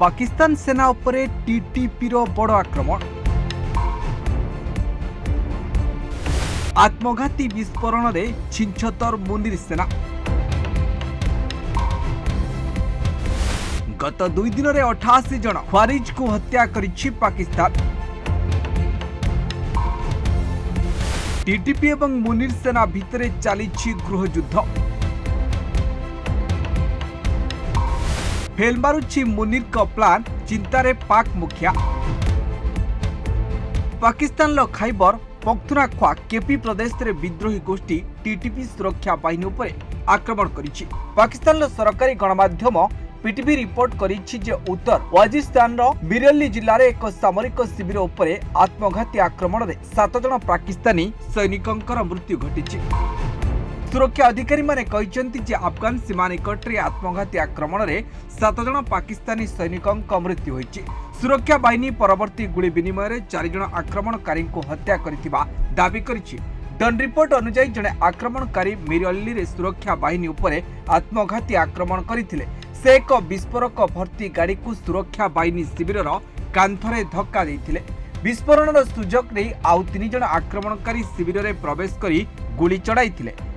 पाकिस्तान सेना उपरे टीटीपी रो बड़ आक्रमण। आत्मघाती विस्फोरण रे छिंछतर मुनीर सेना। गत 2 दिन में 88 जन ख्वारिज को हत्या करिछि पाकिस्तान। टीटीपी एवं मुनीर सेना भितरे चलीछि गृहयुद्ध। फेल मारुछि मुनीर का प्लान, चिंतारे पाक मुखिया। पाकिस्तान लो खैबर पख्तूनख्वा केपी प्रदेश रे विद्रोही गोष्ठी टीटीपी सुरक्षा बाहिनी उपरे आक्रमण करिछि। पाकिस्तान लो सरकारी गणमाध्यम पीटीवी रिपोर्ट करिछि जे उत्तर वाजिस्तान रो बिरली जिल्ला रे एक सामरिक शिविर उपरे आत्मघाती आक्रमण रे 7 जन पाकिस्तानी सैनिकंकर मृत्यु घटिछि। सुरक्षा अधिकारी माने कहिसंती जे अफगान सीमा निकट रे आत्मघाती आक्रमण रे 7 जन पाकिस्तानी सैनिकंक मृत्यु होइछि। सुरक्षा बाहिनी परवर्ती गुली विनिमय रे 4 जन आक्रमणकारी को हत्या करिथिबा दाबी करिछि। डन रिपोर्ट अनुसार जने आक्रमणकारी मिरअल्ली रे सुरक्षा बाहिनी उपरे आत्मघाती आक्रमण करिथिले। से एक विस्फोरक भर्ती गाड़ी को सुरक्षा बाहिनी शिविर कांथरे धक्का देइथिले। विस्फोरण सुजोग नहीं आउ 3 जन आक्रमणकारी शिविर में प्रवेश करी गुली चढ़ाई।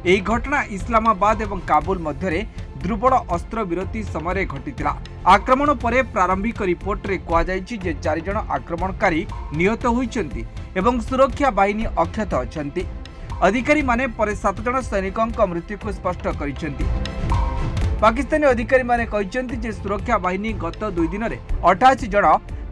यह घटना इस्लामाबाद एवं काबुल मध्य दुर्बल अस्त्र विरति समय घटिला। आक्रमण पर प्रारंभिक रिपोर्ट रे कहुଯାଇଛି जे 4 जन आक्रमणकारी निहत होइछन्ति एवं सुरक्षा बाहिनी अक्षत अछन्ति। अधिकारी माने पर 7 जन सैनिकों मृत्यु को स्पष्ट करिसेंति। पाकिस्तानी अधिकारी माने कहिसेंति जे सुरक्षा बाहिनी गत 2 दिन में 88 जन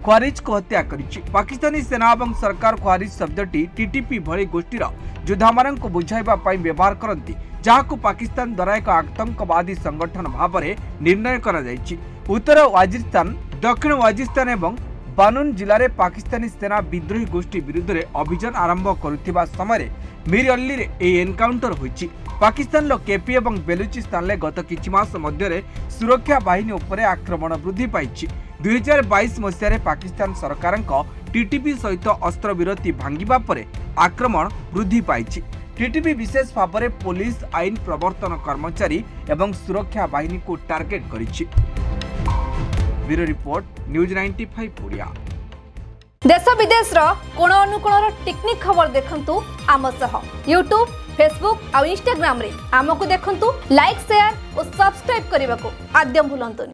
ख्वारिज को हत्या करिछि। पाकिस्तानी सेना एवं सरकार ख्वारिज शब्दटी टीटीपी भली गोष्ठीर योद्धामान को बुझाइबा पई व्यवहार करती, जहां पाकिस्तान द्वारा एक आतंकवादी संगठन भाव में निर्णय करा जायछि। उत्तर वाजिस्तान, दक्षिण वाजिस्तान एवं बानून जिले में पाकिस्तानी सेना विद्रोही गोष्ठी विरुद्ध में अभियान आरंभ करुथिबा समय मीर अल्ली रे ए एनकाउंटर होइछि। पाकिस्तान लो केपी एवं बेलुचिस्तान ले गत किछि मास मध्य सुरक्षा बाहिनी उपरे आक्रमण वृद्धि पाइछि। 2022 मसीह पाकिस्तान सरकार टीटीपी सहित अस्त्र विरति भांगिबा परे आक्रमण वृद्धि पाइछि। टीटीपी विशेष भाव में पुलिस, आईन प्रवर्तन कर्मचारी एवं सुरक्षा बाहिनी को टार्गेट करिछि। Bureau report, news 95 Odia. देश विदेश कोण अनुकोण टेक्निक खबर देखंतु आम सह यूट्यूब, फेसबुक और इंस्टाग्राम रे आमको देखंतु। लाइक, शेयर और सब्सक्राइब करने को आद्य भूलंतुनि।